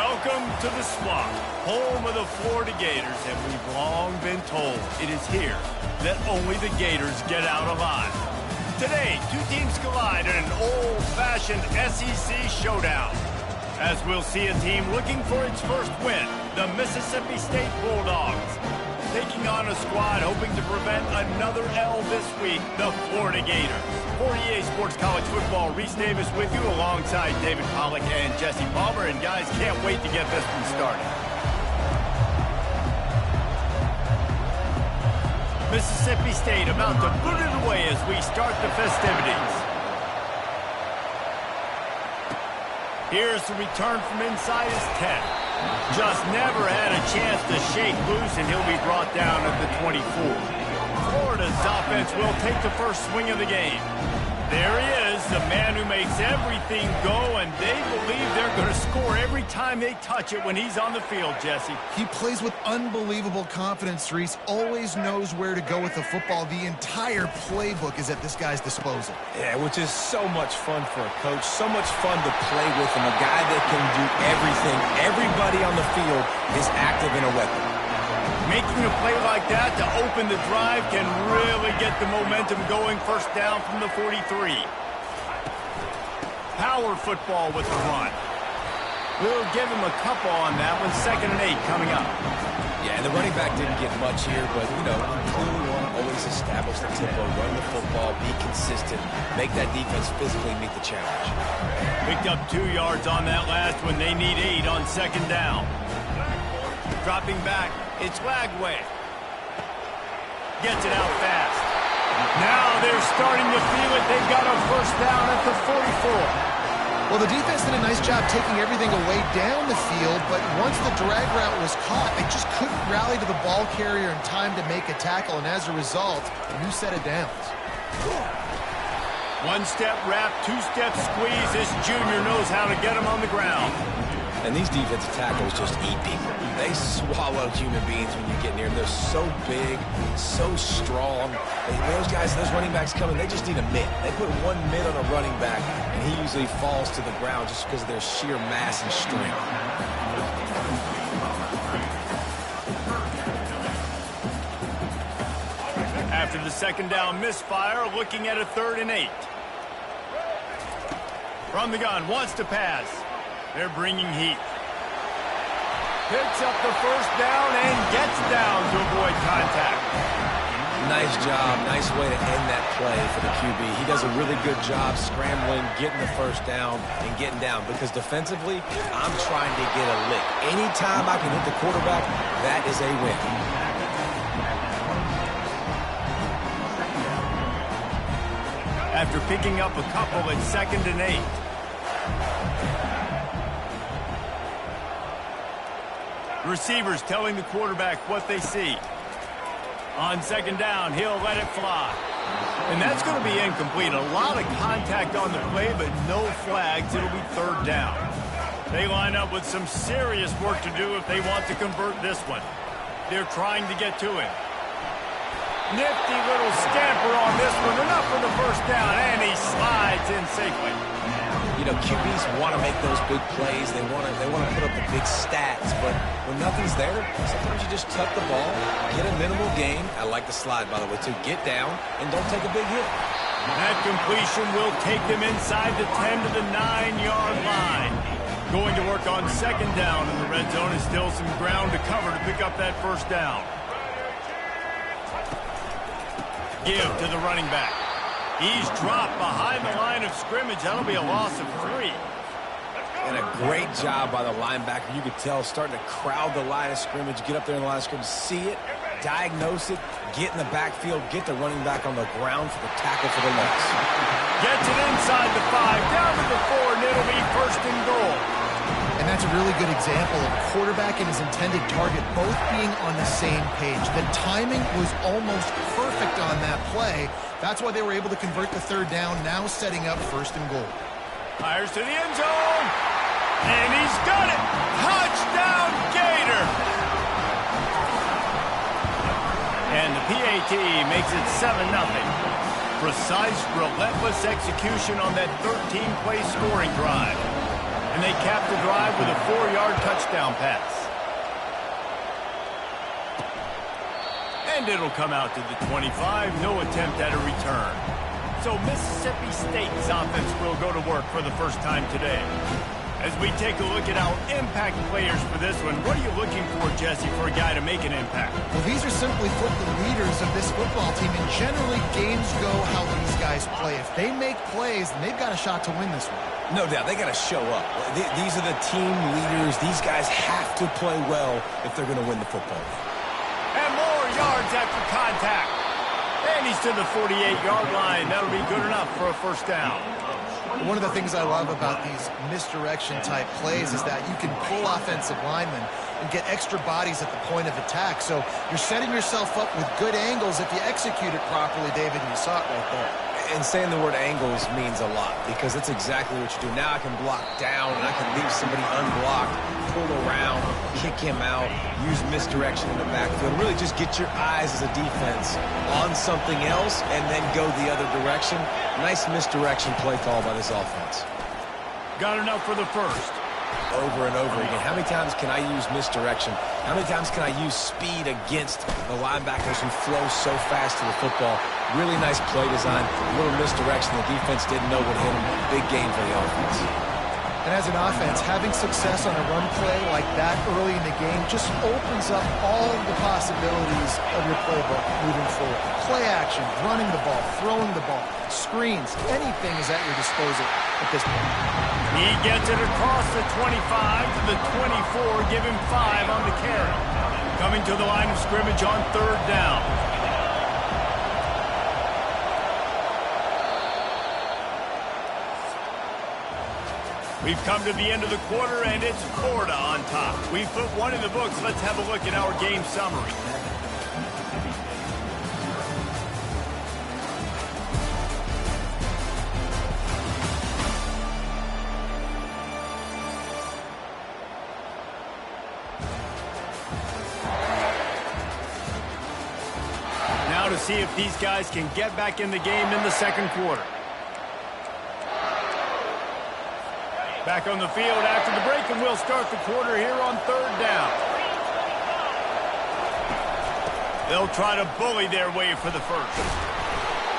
Welcome to the Swamp, home of the Florida Gators, and we've long been told it is here that only the Gators get out alive. Today, two teams collide in an old-fashioned SEC showdown, as we'll see a team looking for its first win, the Mississippi State Bulldogs, taking on a squad hoping to prevent another L this week, the Florida Gators. For EA Sports College Football, Reese Davis with you alongside David Pollack and Jesse Palmer. And guys, can't wait to get this one started. Mississippi State about to boot it away as we start the festivities. Here's the return from inside his 10. Just never had a chance to shake loose, and he'll be brought down at the 24. Florida's offense will take the first swing of the game. There he is, the man who makes everything go, and they believe they're going to score every time they touch it when he's on the field, Jesse. He plays with unbelievable confidence, Reese. Always knows where to go with the football. The entire playbook is at this guy's disposal. Yeah, which is so much fun for a coach, so much fun to play with him, a guy that can do everything. Everybody on the field is active in a weapon. Making a play like that to open the drive can really get the momentum going. First down from the 43. Power football with the run. We'll give him a couple on that one. 2nd and 8 coming up. Yeah, and the running back didn't get much here, but, you know, you clearly want to always establish the tempo, run the football, be consistent, make that defense physically meet the challenge. Picked up 2 yards on that last one. They need 8 on 2nd down. Dropping back. It's Lagway. Gets it out fast. Now they're starting to feel it. They've got a first down at the 44. Well, the defense did a nice job taking everything away down the field, but once the drag route was caught, they just couldn't rally to the ball carrier in time to make a tackle, and as a result, a new set of downs. One-step wrap, two-step squeeze. This junior knows how to get him on the ground. And these defensive tackles just eat people. They swallow human beings when you get near them. They're so big, so strong. And those guys, those running backs coming, they just need a mitt. They put one mitt on a running back, and he usually falls to the ground just because of their sheer mass and strength. After the 2nd down misfire, looking at a 3rd and 8. From the gun, wants to pass. They're bringing heat. Picks up the first down and gets down to avoid contact. Nice job. Nice way to end that play for the QB. He does a really good job scrambling, getting the first down, and getting down. Because defensively, I'm trying to get a lick. Anytime I can hit the quarterback, that is a win. After picking up a couple at 2nd and 8. Receivers telling the quarterback what they see. On 2nd down, he'll let it fly. And that's going to be incomplete. A lot of contact on the play, but no flags. It'll be 3rd down. They line up with some serious work to do if they want to convert this one. They're trying to get to him. Nifty little scamper on this one. Enough for the first down, and he slides in safely. You know, QBs want to make those big plays. They want to put up the big stats. But when nothing's there, sometimes you just tuck the ball, get a minimal gain. I like the slide, by the way, too. Get down and don't take a big hit. That completion will take them inside the 10 to the 9-yard line. Going to work on 2nd down in the red zone is still some ground to cover to pick up that first down. Give to the running back. He's dropped behind the line of scrimmage. That'll be a loss of 3. And a great job by the linebacker. You could tell starting to crowd the line of scrimmage, get up there in the line of scrimmage, see it, diagnose it, get in the backfield, get the running back on the ground for the tackle for the loss. Gets it inside the 5, down to the 4, and it'll be 1st and goal. And that's a really good example of quarterback and his intended target both being on the same page. The timing was almost perfect on that play. That's why they were able to convert the 3rd down, now setting up 1st and goal. Fires to the end zone, and he's got it! Touchdown, Gator! And the PAT makes it 7-0. Precise, relentless execution on that 13-play scoring drive. And they capped the drive with a 4-yard touchdown. down pass. And it'll come out to the 25. No attempt at a return. So Mississippi State's offense will go to work for the first time today. As we take a look at our impact players for this one, what are you looking for, Jesse, for a guy to make an impact? Well, these are simply the leaders of this football team, and generally games go how these guys play. If they make plays, then they've got a shot to win this one. No doubt, they got to show up. These are the team leaders. These guys have to play well if they're going to win the football game. And more yards after contact. And he's to the 48-yard line. That'll be good enough for a first down. One of the things I love about these misdirection-type plays is that you can pull offensive linemen and get extra bodies at the point of attack. So you're setting yourself up with good angles if you execute it properly, David, and you saw it right there. And saying the word angles means a lot because that's exactly what you do. Now I can block down and I can leave somebody unblocked, pull around, kick him out, use misdirection in the backfield. Really just get your eyes as a defense on something else and then go the other direction. Nice misdirection play call by this offense. Got enough for the first. Over and over again. How many times can I use misdirection? How many times can I use speed against the linebackers who flow so fast to the football? Really nice play design. A little misdirection the defense didn't know would hit them. Big game for the offense. And as an offense, having success on a run play like that early in the game just opens up all the possibilities of your playbook moving forward. Play action, running the ball, throwing the ball, screens, anything is at your disposal at this point. He gets it across the 25 to the 24, give him 5 on the carry. Coming to the line of scrimmage on third down. We've come to the end of the quarter, and it's Florida on top. We've put one in the books. Let's have a look at our game summary. Now to see if these guys can get back in the game in the second quarter. Back on the field after the break, and we'll start the quarter here on third down. They'll try to bully their way for the first.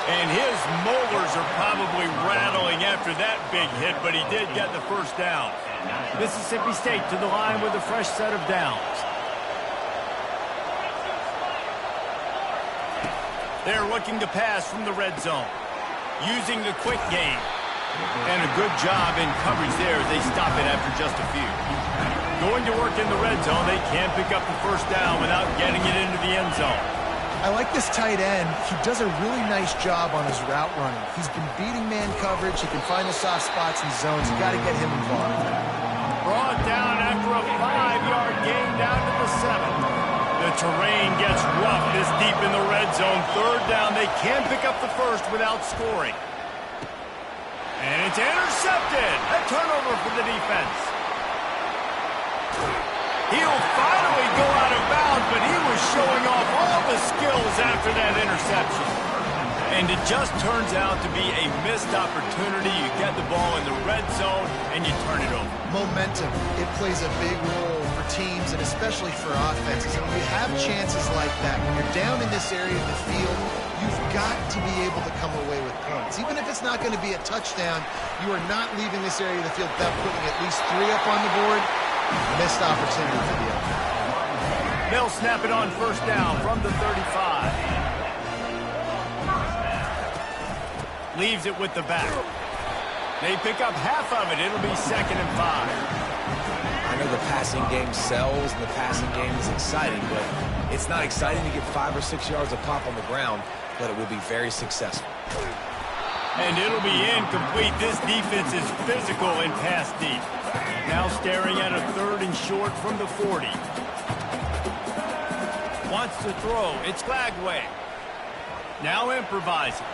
And his molars are probably rattling after that big hit, but he did get the first down. Mississippi State to the line with a fresh set of downs. They're looking to pass from the red zone, using the quick game. And a good job in coverage there as they stop it after just a few. Going to work in the red zone, they can't pick up the first down without getting it into the end zone. I like this tight end. He does a really nice job on his route running. He's been beating man coverage. He can find the soft spots in zones. You got to get him involved. Brought down after a 5-yard gain down to the 7. The terrain gets rough this deep in the red zone. Third down, they can't pick up the first without scoring. And it's intercepted. A turnover for the defense. He'll finally go out of bounds, but he was showing off all the skills after that interception. And it just turns out to be a missed opportunity. You get the ball in the red zone, and you turn it over. Momentum, it plays a big role for teams and especially for offenses. And when you have chances like that, when you're down in this area of the field, you've got to be able to come away with points. Even if it's not going to be a touchdown, you are not leaving this area of the field without putting at least 3 up on the board. Missed opportunity for the other. They'll snap it on first down from the 35. Leaves it with the back. They pick up half of it. It'll be 2nd and 5. I know the passing game sells and the passing game is exciting, but it's not exciting to get 5 or 6 yards of pop on the ground, but it will be very successful. And it'll be incomplete. This defense is physical and pass deep. Now staring at a 3rd and short from the 40. Wants to throw. It's Glagway. Now improvising.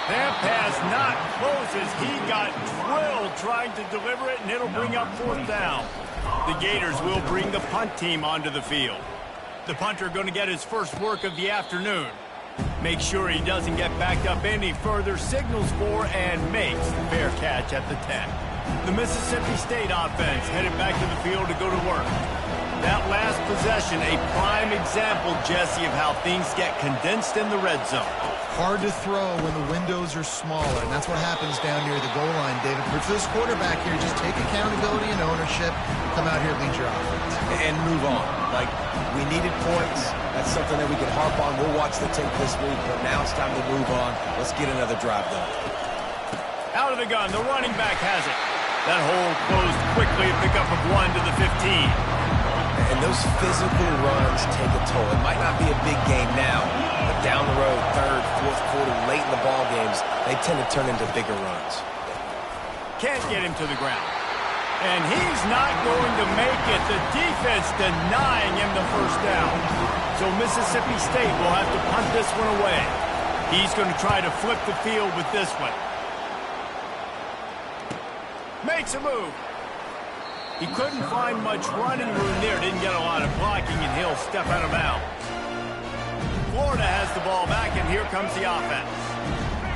That pass not closes. He got drilled trying to deliver it, and it'll bring up 4th down. The Gators will bring the punt team onto the field. The punter going to get his first work of the afternoon. Make sure he doesn't get backed up any further, signals for and makes the fair catch at the 10. The Mississippi State offense headed back to the field to go to work. That last possession, a prime example, Jesse, of how things get condensed in the red zone. Hard to throw when the windows are smaller, and that's what happens down near the goal line, David. But for this quarterback here, just take accountability and ownership. Come out here, lead your offense. And move on. Like, we needed points. That's something that we can harp on. We'll watch the tape this week, but now it's time to move on. Let's get another drive done. Out of the gun, the running back has it. That hole closed quickly, a pickup of 1 to the 15. And those physical runs take a toll. It might not be a big game now, but down the road, third, fourth quarter, late in the ball games, they tend to turn into bigger runs. Can't get him to the ground. And he's not going to make it. The defense denying him the first down. So Mississippi State will have to punt this one away. He's going to try to flip the field with this one. Makes a move. He couldn't find much running room there. Didn't get a lot of blocking, and he'll step out of bounds. Florida has the ball back, and here comes the offense.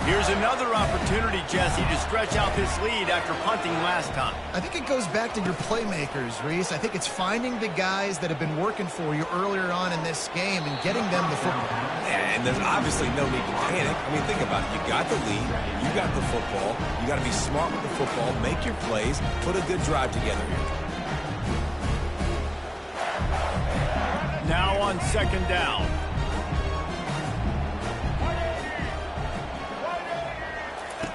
Here's another opportunity, Jesse, to stretch out this lead after punting last time. I think it goes back to your playmakers, Reese. I think it's finding the guys that have been working for you earlier on in this game and getting them the football. And there's obviously no need to panic. I mean, think about it. You got the lead. You got the football. You got to be smart with the football. Make your plays. Put a good drive together here. Now on second down.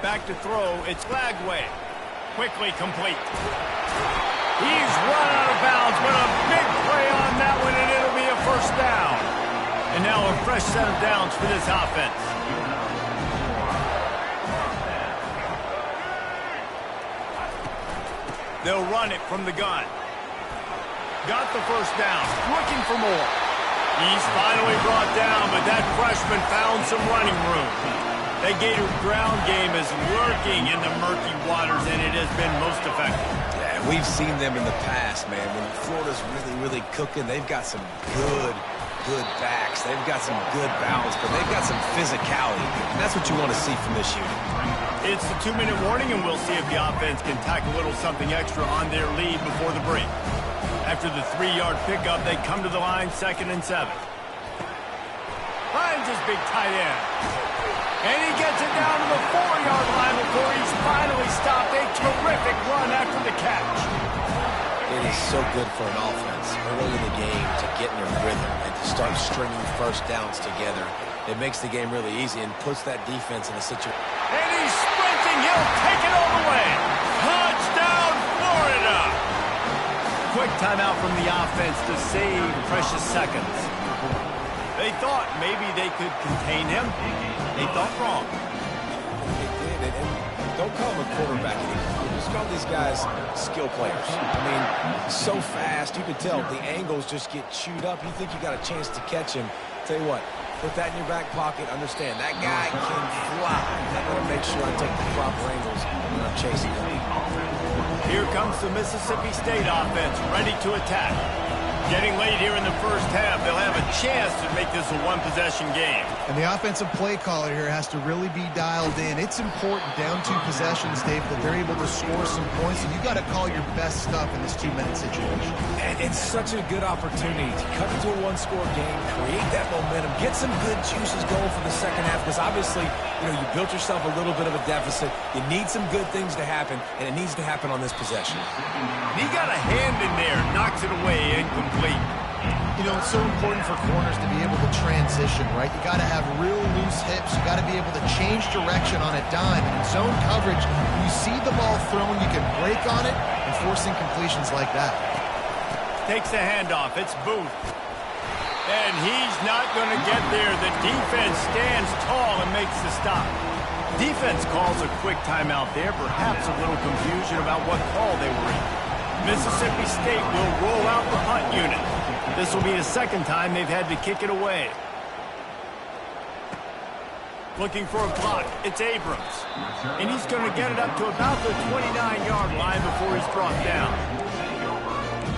Back to throw. It's Lagway. Quickly complete. He's run out of bounds, but a big play on that one, and it'll be a first down. And now a fresh set of downs for this offense. They'll run it from the gun. Got the first down. Looking for more. He's finally brought down, but that freshman found some running room. That Gator ground game is lurking in the murky waters, and it has been most effective. Yeah, we've seen them in the past, man. When Florida's really cooking, they've got some good backs. They've got some good balance, but they've got some physicality, and that's what you want to see from this unit. It's the 2-minute warning, and we'll see if the offense can tack a little something extra on their lead before the break. After the 3-yard pickup, they come to the line, 2nd and 7. Finds his big tight end. And he gets it down to the 4-yard line before he's finally stopped. A terrific run after the catch. It is so good for an offense early in the game to get in a rhythm and to start stringing first downs together. It makes the game really easy and puts that defense in a situation. And he's sprinting. He'll take it all the way. Touchdown, Florida. Quick timeout from the offense to save precious seconds. They thought maybe they could contain him. They thought wrong. They did, and don't call him a quarterback anymore. Just call these guys skill players. I mean, so fast, you can tell the angles just get chewed up. You think you got a chance to catch him. Tell you what, put that in your back pocket. Understand, that guy can fly. I got to make sure I take the proper angles when I'm chasing him. Here comes the Mississippi State offense, ready to attack. Getting late here in the first half, they'll have a chance to make this a one-possession game. And the offensive play caller here has to really be dialed in. It's important down 2 possessions, Dave, that they're able to score some points, and you got to call your best stuff in this 2-minute situation. And it's such a good opportunity to cut into a one-score game, create that momentum, get some good juices going for the second half, because obviously, you know, you built yourself a little bit of a deficit. You need some good things to happen, and it needs to happen on this possession. He got a hand in there, knocks it away, incomplete. You know, it's so important for corners to be able to transition, right? You got to have real loose hips. You got to be able to change direction on a dime. And in zone coverage, when you see the ball thrown, you can break on it and force incompletions like that. Takes the handoff. It's Booth. And he's not going to get there. The defense stands tall and makes the stop. Defense calls a quick timeout there. Perhaps a little confusion about what call they were in. Mississippi State will roll out the punt unit. This will be the second time they've had to kick it away. Looking for a block. It's Abrams. And he's going to get it up to about the 29-yard line before he's brought down.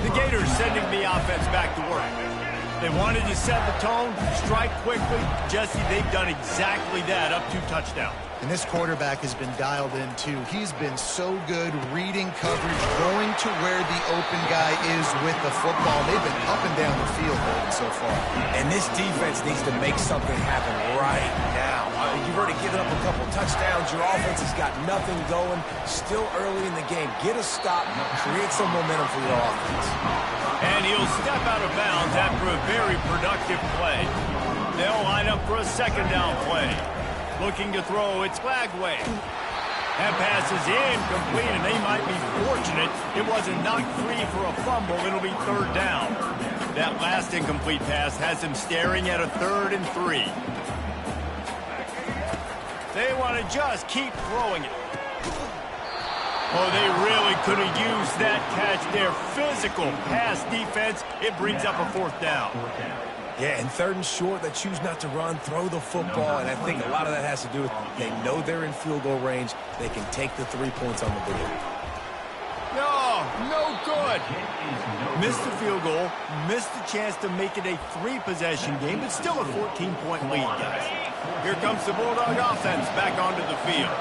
The Gators sending the offense back to work. They wanted to set the tone, strike quickly. Jesse, they've done exactly that, up 2 touchdowns. And this quarterback has been dialed in, too. He's been so good reading coverage, going to where the open guy is with the football. They've been up and down the field so far. And this defense needs to make something happen right now. You've already given up a couple touchdowns. Your offense has got nothing going. Still early in the game. Get a stop. Create some momentum for your offense. And he'll step out of bounds after a very productive play. They'll line up for a second down play. Looking to throw, it's Flagway. That pass is incomplete, and they might be fortunate it wasn't knocked free for a fumble. It'll be third down. That last incomplete pass has him staring at a 3rd and 3. They want to just keep throwing it. Oh, they really could have used that catch there. Physical pass defense. It brings up a 4th down. Yeah, and 3rd and short, they choose not to run, throw the football, and I think a lot of that has to do with they know they're in field goal range. They can take the 3 points on the board. No good. Missed the field goal, missed the chance to make it a 3-possession game, but still a 14-point lead, guys. Here comes the Bulldog offense back onto the field.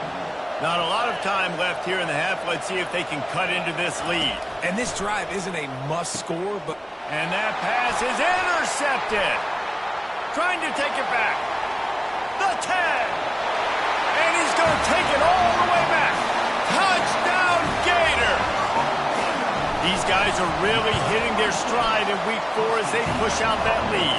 Not a lot of time left here in the half. Let's see if they can cut into this lead. And this drive isn't a must score, but... And that pass is intercepted. Trying to take it back. The 10. And he's going to take it all the way back. Touchdown, Gator. These guys are really hitting their stride in week 4 as they push out that lead.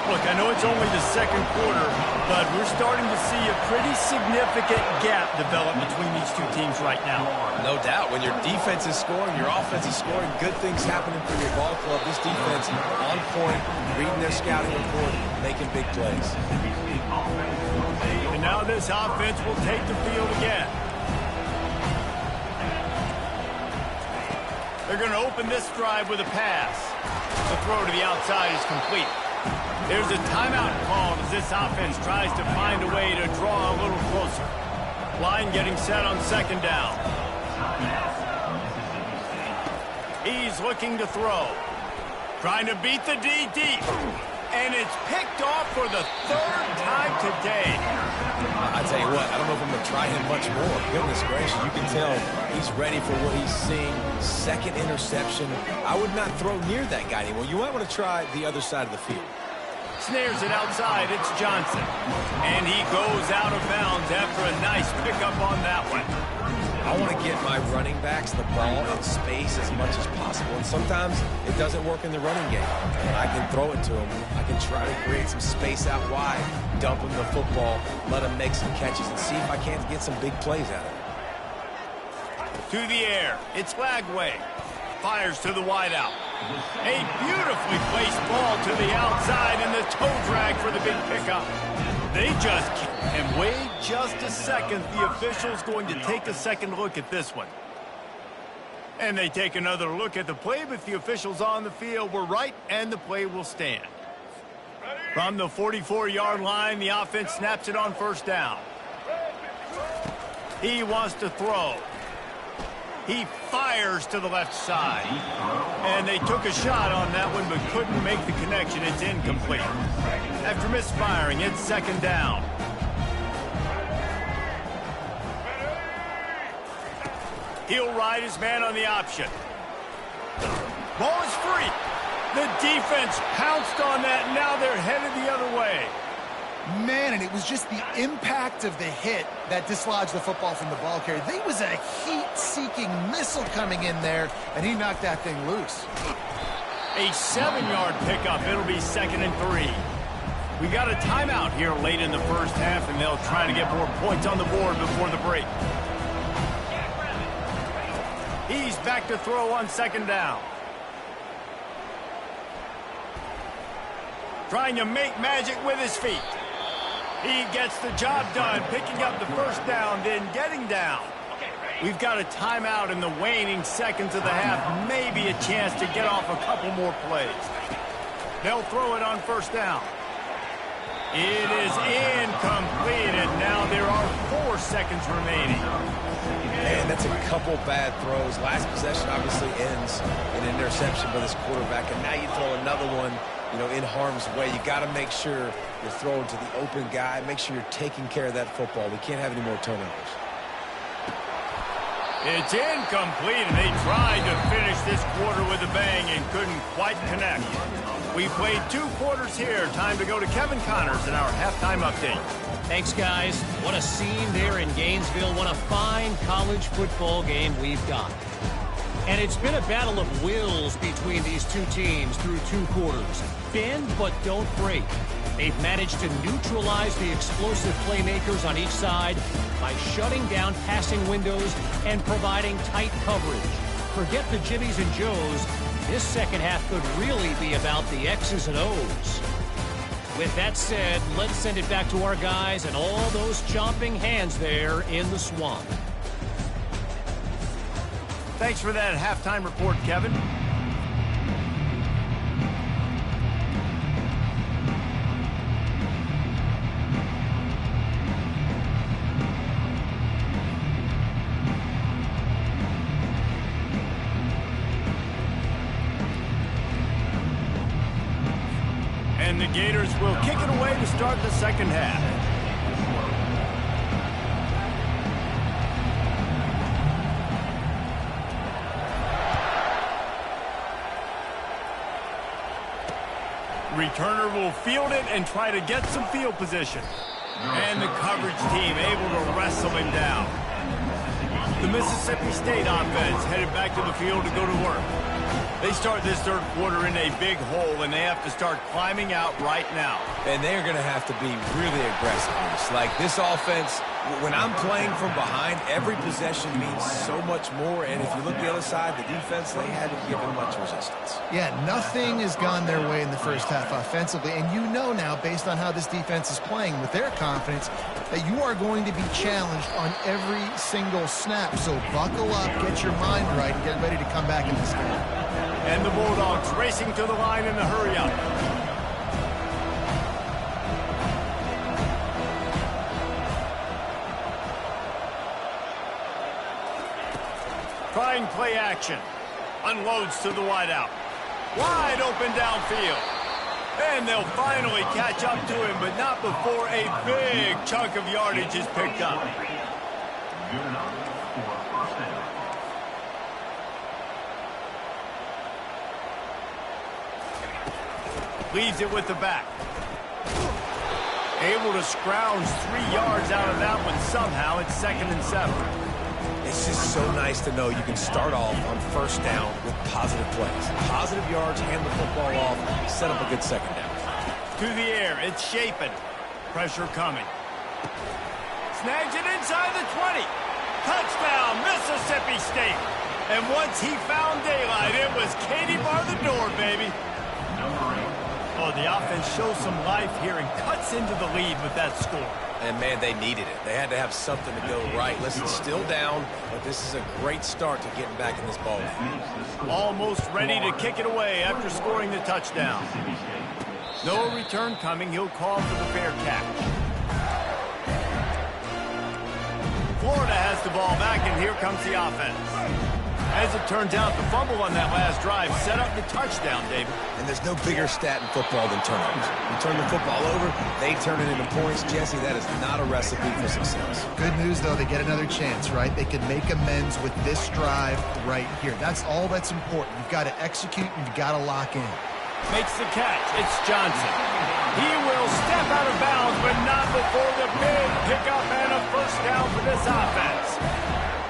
Look, I know it's only the 2nd quarter, but we're starting to see a pretty significant gap develop between these two teams right now. No doubt. When your defense is scoring, your offense is scoring, good things happening for your ball club. This defense on point, reading their scouting report, making big plays. And now this offense will take the field again. They're going to open this drive with a pass. The throw to the outside is complete. There's a timeout called as this offense tries to find a way to draw a little closer. Line getting set on 2nd down. He's looking to throw. Trying to beat the D deep. And it's picked off for the 3rd time today. I tell you what, I don't know if I'm going to try him much more. Goodness gracious, you can tell he's ready for what he's seeing. 2nd interception. I would not throw near that guy anymore. You might want to try the other side of the field. Snares it outside. It's Johnson. And he goes out of bounds after a nice pickup on that one. I want to get my running backs the ball in space as much as possible. And sometimes it doesn't work in the running game. But I can throw it to him. I can try to create some space out wide, dump him the football, let him make some catches, and see if I can't get some big plays out of it. To the air. It's Flagway. Fires to the wideout. A beautifully placed ball to the outside, and the toe drag for the big pickup. They just can't. And wait just a second. The official's going to take a second look at this one. And they take another look at the play, but the officials on the field were right, and the play will stand. From the 44-yard line, the offense snaps it on 1st down. He wants to throw. He fires to the left side. And they took a shot on that one, but couldn't make the connection. It's incomplete. After misfiring, it's 2nd down. He'll ride his man on the option. Ball is free. The defense pounced on that. Now they're headed the other way. Man, and it was just the impact of the hit that dislodged the football from the ball carrier. There was a heat-seeking missile coming in there, and he knocked that thing loose. A 7-yard pickup. It'll be 2nd and 3. We got a timeout here late in the 1st half, and they'll try to get more points on the board before the break. He's back to throw on 2nd down. Trying to make magic with his feet. He gets the job done, picking up the 1st down, then getting down. We've got a timeout in the waning seconds of the half. Maybe a chance to get off a couple more plays. They'll throw it on 1st down. It is incomplete, and now there are 4 seconds remaining. And that's a couple bad throws. Last possession obviously ends in an interception by this quarterback, and now you throw another one you know, in harm's way. You got to make sure you're throwing to the open guy. Make sure you're taking care of that football. We can't have any more turnovers. It's incomplete, and they tried to finish this quarter with a bang and couldn't quite connect. We played 2 quarters here. Time to go to Kevin Connors in our halftime update. Thanks, guys. What a scene there in Gainesville. What a fine college football game we've got. And it's been a battle of wills between these two teams through 2 quarters. Bend but don't break. They've managed to neutralize the explosive playmakers on each side by shutting down passing windows and providing tight coverage. Forget the Jimmies and Joes. This second half could really be about the X's and O's. With that said, let's send it back to our guys and all those chomping hands there in the swamp. Thanks for that halftime report, Kevin. And the Gators will kick it away to start the second half. Returner will field it and try to get some field position. And the coverage team able to wrestle him down. The Mississippi State offense headed back to the field to go to work. They start this third quarter in a big hole, and they have to start climbing out right now. And they're going to have to be really aggressive. Like this offense, when I'm playing from behind, every possession means so much more. And if you look the other side, the defense, they haven't given much resistance. Yeah, nothing has gone their way in the first half offensively. And you know now, based on how this defense is playing with their confidence, that you are going to be challenged on every single snap. So buckle up, get your mind right, and get ready to come back in this game. And the Bulldogs racing to the line in the hurry-up. Trying play action. Unloads to the wideout. Wide open downfield. And they'll finally catch up to him, but not before a big chunk of yardage is picked up. Leaves it with the back. Able to scrounge 3 yards out of that one somehow. It's 2nd and 7. It's just so nice to know you can start off on first down with positive plays. Positive yards, hand the football off, set up a good second down. To the air, it's Shapen. Pressure coming. Snags it inside the 20. Touchdown, Mississippi State. And once he found daylight, it was Katie bar the door, baby. Oh, the offense shows some life here and cuts into the lead with that score. And, man, they needed it. They had to have something to go right. Listen, still down, but this is a great start to getting back in this ball game. Almost ready to kick it away after scoring the touchdown. No return coming. He'll call for the fair catch. Florida has the ball back, and here comes the offense. As it turns out, the fumble on that last drive set up the touchdown, David. And there's no bigger stat in football than turnovers. You turn the football over, they turn it into points. Jesse, that is not a recipe for success. Good news, though, they get another chance, right? They can make amends with this drive right here. That's all that's important. You've got to execute, and you've got to lock in. Makes the catch. It's Johnson. He will step out of bounds, but not before the big pickup and a first down for this offense.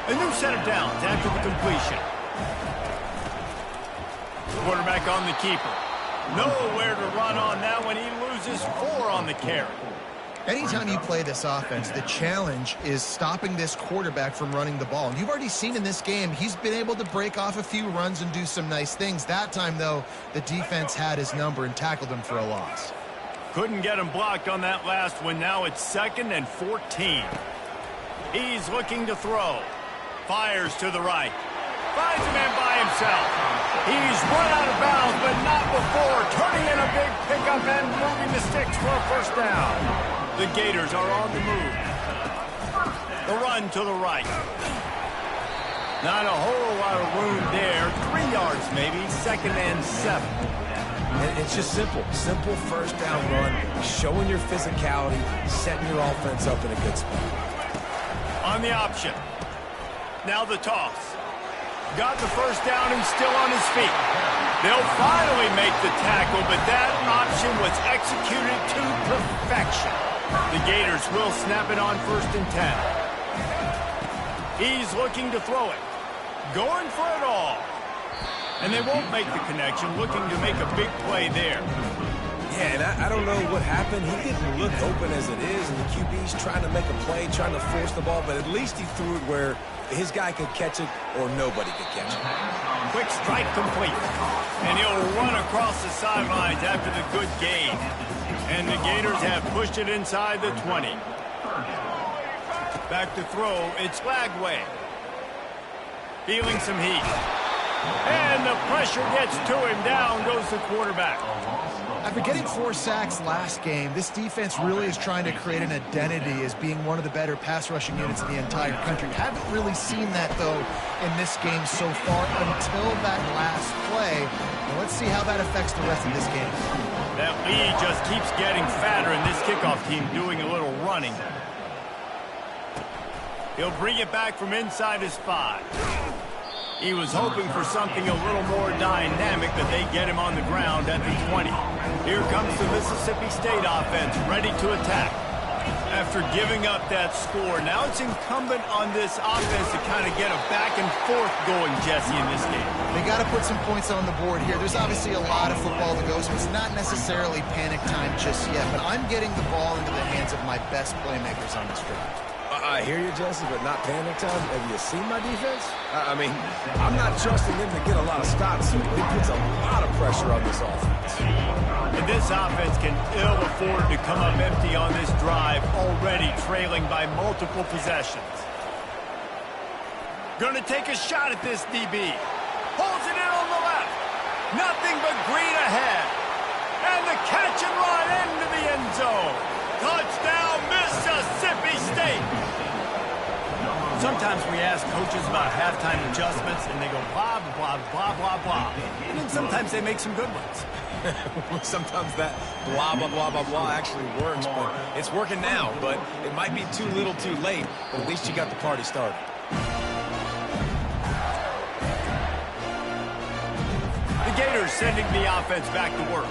A new set of downs after the completion. Quarterback on the keeper. Nowhere to run on that one. He loses 4 on the carry. Anytime you play this offense, the challenge is stopping this quarterback from running the ball. And you've already seen in this game, he's been able to break off a few runs and do some nice things. That time, though, the defense had his number and tackled him for a loss. Couldn't get him blocked on that last one. Now it's 2nd and 14. He's looking to throw. Fires to the right. Finds a man by himself. He's run out of bounds, but not before turning in a big pickup and moving the sticks for a first down. The Gators are on the move. The run to the right. Not a whole lot of room there. 3 yards maybe. 2nd and 7. And it's just simple. Simple first down run, showing your physicality, setting your offense up in a good spot. On the option. Now the toss. Got the first down and still on his feet. They'll finally make the tackle, but that option was executed to perfection. The Gators will snap it on 1st and 10. He's looking to throw it. Going for it all. And they won't make the connection, looking to make a big play there. Yeah, and I don't know what happened. He didn't look open as it is, and the QB's trying to make a play, trying to force the ball, but at least he threw it where his guy could catch it or nobody could catch it. Quick strike complete. And he'll run across the sidelines after the good gain. And the Gators have pushed it inside the 20. Back to throw, it's Lagway. Feeling some heat. And the pressure gets to him. Down goes the quarterback. After getting 4 sacks last game, this defense really is trying to create an identity as being one of the better pass rushing units in the entire country. Haven't really seen that, though, in this game so far until that last play. Well, let's see how that affects the rest of this game. That lead just keeps getting fatter, and this kickoff team doing a little running. He'll bring it back from inside his 5. He was hoping for something a little more dynamic, but they get him on the ground at the 20. Here comes the Mississippi State offense, ready to attack. After giving up that score, now it's incumbent on this offense to kind of get a back and forth going, Jesse, in this game. They got to put some points on the board here. There's obviously a lot of football to go, so it's not necessarily panic time just yet, but I'm getting the ball into the hands of my best playmakers on this drive. I hear you, Jesse, but not panic time. Have you seen my defense? I mean, I'm not trusting them to get a lot of stops, so it puts a lot of pressure on this offense. And this offense can ill afford to come up empty on this drive, already trailing by multiple possessions. Going to take a shot at this DB. Holds it in on the left. Nothing but green ahead. And the catch and run into the end zone. Touchdown, Mississippi State. Sometimes we ask coaches about halftime adjustments, and they go blah, blah, blah, blah, blah. And then sometimes they make some good ones. Sometimes that blah, blah, blah, blah, blah actually works, but it's working now. But it might be too little too late, but at least you got the party started. The Gators sending the offense back to work.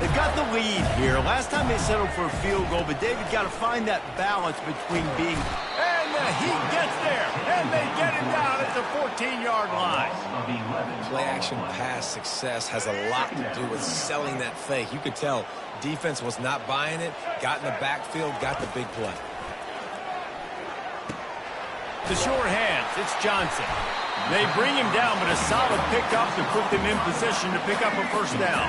They've got the lead here. Last time they settled for a field goal, but David got to find that balance between being... And the heat gets there, and they get him down at the 14-yard line. Play-action pass success has a lot to do with selling that fake. You could tell defense was not buying it, got in the backfield, got the big play. The short hands, it's Johnson. They bring him down, but a solid pickup to put them in position to pick up a first down.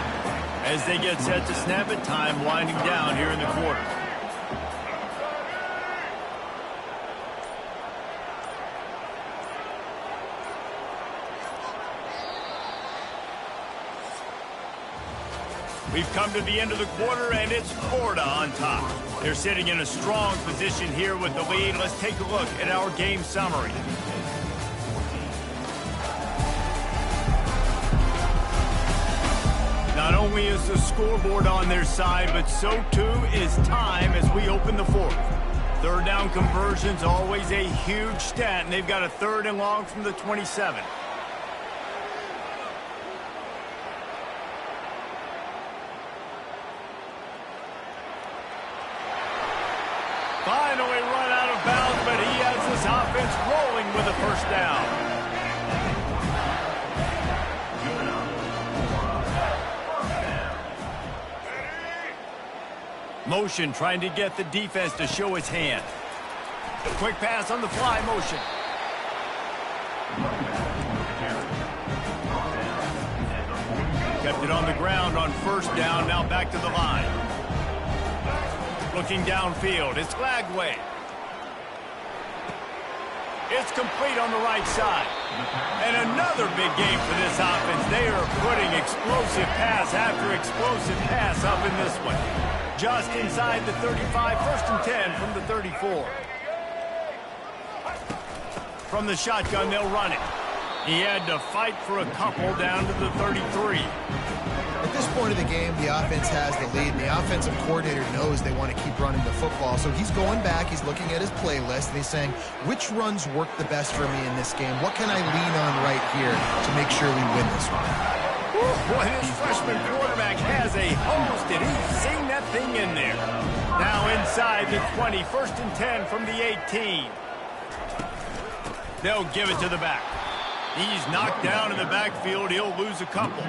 As they get set to snap it, time winding down here in the quarter. We've come to the end of the quarter, and it's Florida on top. They're sitting in a strong position here with the lead. Let's take a look at our game summary. Not only is the scoreboard on their side, but so too is time as we open the fourth. Third down conversions, always a huge stat, and they've got a 3rd and long from the 27. Finally run out of bounds, but he has this offense rolling with a first down. Motion trying to get the defense to show its hand. Quick pass on the fly motion. Kept it on the ground on first down, now back to the line. Looking downfield, it's Lagway. It's complete on the right side. And another big game for this offense. They are putting explosive pass after explosive pass up in this one. Just inside the 35, 1st and 10 from the 34. From the shotgun, they'll run it. He had to fight for a couple down to the 33. At this point game, the offense has the lead, and the offensive coordinator knows they want to keep running the football. So he's going back, he's looking at his playlist, and he's saying, which runs work the best for me in this game? What can I lean on right here to make sure we win this one? Boy, this freshman quarterback has a host, and he's seen that thing in there. Now inside the 20, 1st and 10 from the 18. They'll give it to the back. He's knocked down in the backfield. He'll lose a couple.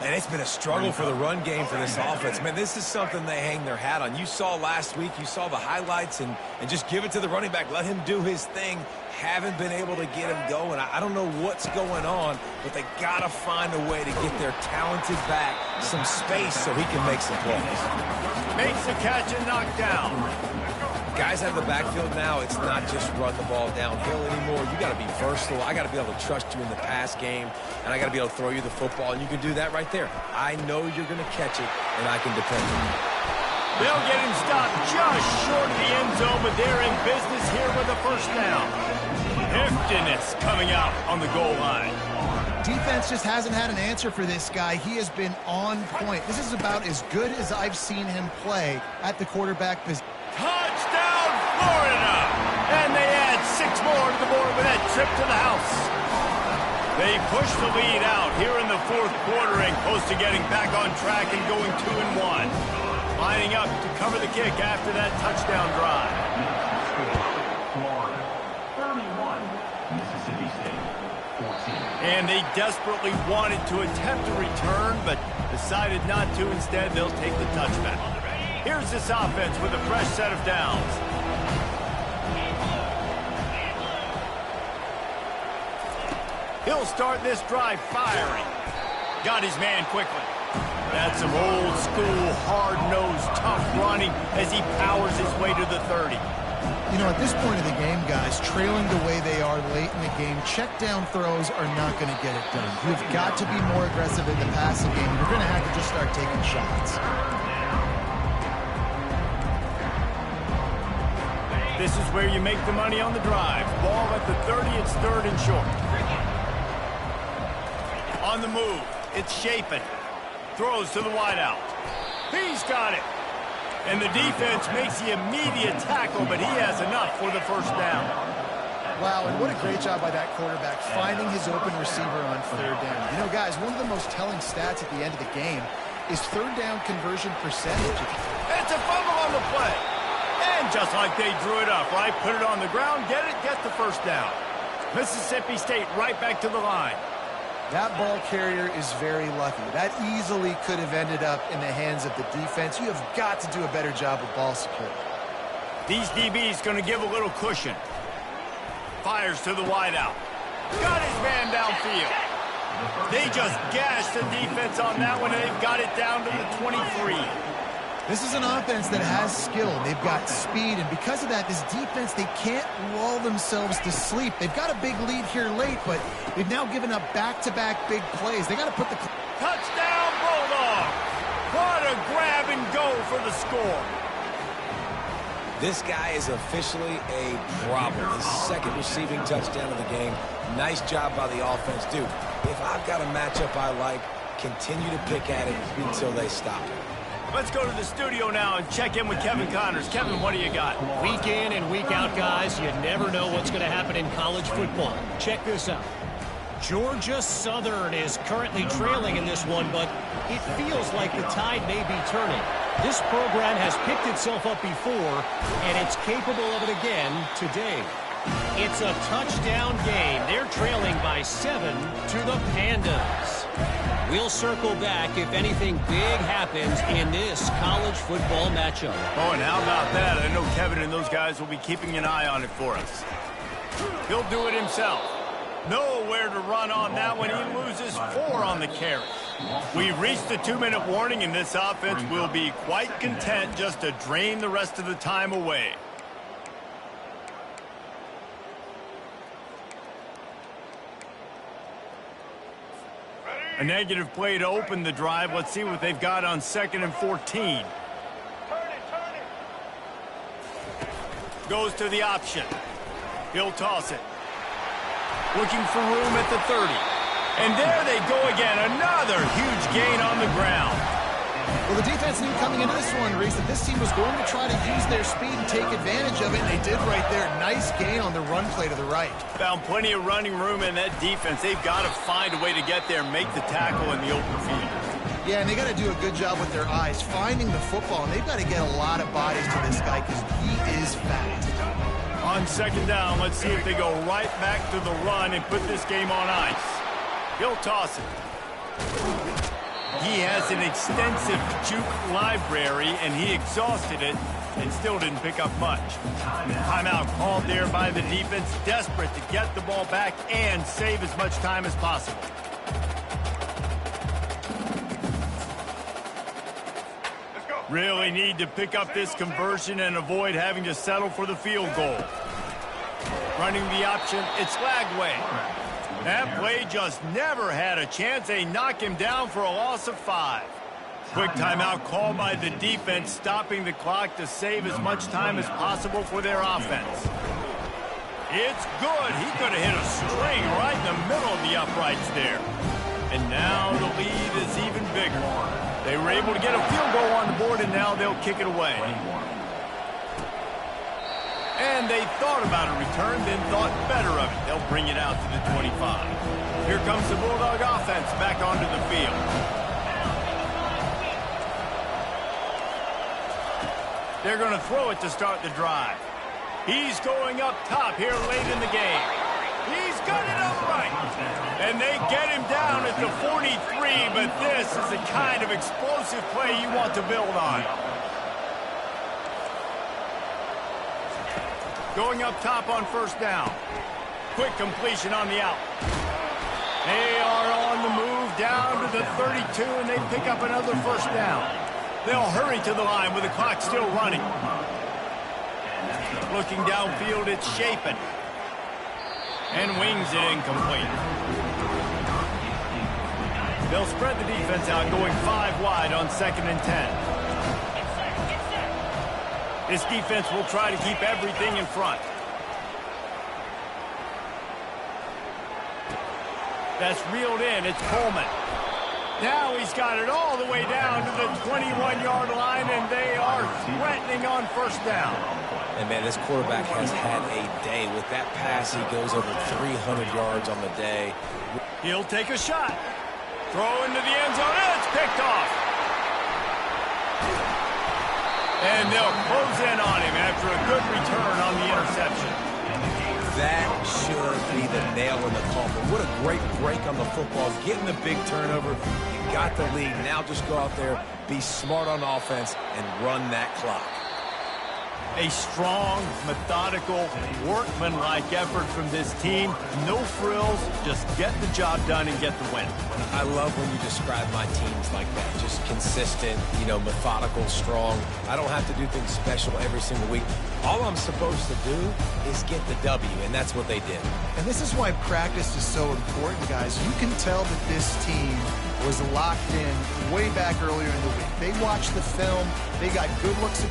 And it's been a struggle for the run game for this offense. Man, this is something they hang their hat on. You saw last week, you saw the highlights, and just give it to the running back. Let him do his thing. Haven't been able to get him going. I don't know what's going on, but they got to find a way to get their talented back some space so he can make some plays. Makes the catch and knocked down. Guys out of the backfield now, it's not just run the ball downhill anymore. You got to be versatile. I got to be able to trust you in the pass game, and I got to be able to throw you the football, and you can do that right there. I know you're going to catch it, and I can depend on you. They'll get him stopped just short of the end zone, but they're in business here with a 1st down. Heftiness coming out on the goal line. Defense just hasn't had an answer for this guy. He has been on point. This is about as good as I've seen him play at the quarterback position. Touchdown, Florida! And they add 6 more to the board with that trip to the house. They push the lead out here in the 4th quarter and close to getting back on track and going 2-1. Lining up to cover the kick after that touchdown drive. Florida, 31, Mississippi State, 14. And they desperately wanted to attempt a return, but decided not to. Instead, they'll take the touchback. Here's this offense with a fresh set of downs. He'll start this drive firing. Got his man quickly. That's some old school, hard-nosed, tough running as he powers his way to the 30. You know, at this point of the game, guys, trailing the way they are late in the game, check down throws are not going to get it done. You've got to be more aggressive in the passing game. You're going to have to just start taking shots. This is where you make the money on the drive. Ball at the 30, it's 3rd and short. On the move, it's Chapin. Throws to the wideout. He's got it. And the defense makes the immediate tackle, but he has enough for the 1st down. Wow, and what a great job by that quarterback, finding his open receiver on 3rd down. You know, guys, one of the most telling stats at the end of the game is 3rd down conversion percentage. It's a fumble on the play. And just like they drew it up, right? Put it on the ground, get it, get the 1st down. Mississippi State right back to the line. That ball carrier is very lucky. That easily could have ended up in the hands of the defense. You have got to do a better job of ball security. These DBs going to give a little cushion. Fires to the wideout. Got his man downfield. They just gashed the defense on that one, and they've got it down to the 23. This is an offense that has skill. They've got speed, and because of that, this defense, they can't lull themselves to sleep. They've got a big lead here late, but they've now given up back-to-back big plays. They got to put the... Touchdown, Bulldog! What a grab and go for the score. This guy is officially a problem. His 2nd receiving touchdown of the game. Nice job by the offense. Dude, if I've got a matchup I like, continue to pick at it until they stop it. Let's go to the studio now and check in with Kevin Connors. Kevin, what do you got? Week in and week out, guys, you never know what's going to happen in college football. Check this out. Georgia Southern is currently trailing in this one, but it feels like the tide may be turning. This program has picked itself up before, and it's capable of it again today. It's a touchdown game. They're trailing by 7 to the Pandas. We'll circle back if anything big happens in this college football matchup. Oh, and how about that? I know Kevin and those guys will be keeping an eye on it for us. He'll do it himself. Nowhere to run on that one. He loses 4 on the carry. We've reached the 2-minute warning, and this offense will be quite content just to drain the rest of the time away. A negative play to open the drive. Let's see what they've got on 2nd and 14. Goes to the option. He'll toss it. Looking for room at the 30. And there they go again. Another huge gain on the ground. Well, the defense knew coming into this one, Reese, that this team was going to try to use their speed and take advantage of it, and they did right there. Nice gain on the run play to the right. Found plenty of running room in that defense. They've got to find a way to get there and make the tackle in the open field. Yeah, and they got to do a good job with their eyes, finding the football, and they've got to get a lot of bodies to this guy because he is fast. On second down, let's see if they go right back to the run and put this game on ice. He'll toss it. He has an extensive juke library, and he exhausted it and still didn't pick up much. Timeout called there by the defense, desperate to get the ball back and save as much time as possible. Really need to pick up this conversion and avoid having to settle for the field goal. Running the option, it's Lagway. That play just never had a chance. They knock him down for a loss of 5. Quick timeout called by the defense, stopping the clock to save as much time as possible for their offense. It's good. He could have hit a string right in the middle of the uprights there. And now the lead is even bigger. They were able to get a field goal on the board, and now they'll kick it away. And they thought about a return, then thought better of it. They'll bring it out to the 25. Here comes the Bulldog offense back onto the field. They're going to throw it to start the drive. He's going up top here late in the game. He's got it upright. And they get him down at the 43, but this is the kind of explosive play you want to build on. Going up top on first down. Quick completion on the out. They are on the move down to the 32, and they pick up another first down. They'll hurry to the line with the clock still running. Looking downfield, it's Chapin. And wings it incomplete. They'll spread the defense out, going 5 wide on 2nd and 10. This defense will try to keep everything in front. That's reeled in. It's Coleman. Now he's got it all the way down to the 21-yard line, and they are threatening on first down. And, man, this quarterback has had a day. With that pass, he goes over 300 yards on the day. He'll take a shot. Throw into the end zone, and it's picked off. And they'll close in on him after a good return on the interception. That should be the nail in the coffin. What a great break on the football. Getting the big turnover. You got the lead. Now just go out there, be smart on offense, and run that clock. A strong, methodical, workmanlike effort from this team. No frills, just get the job done and get the win. I love when you describe my teams like that. Just consistent, methodical, strong. I don't have to do things special every single week. All I'm supposed to do is get the W, and that's what they did. And this is why practice is so important, guys. You can tell that this team was locked in way back earlier in the week. They watched the film. They got good looks at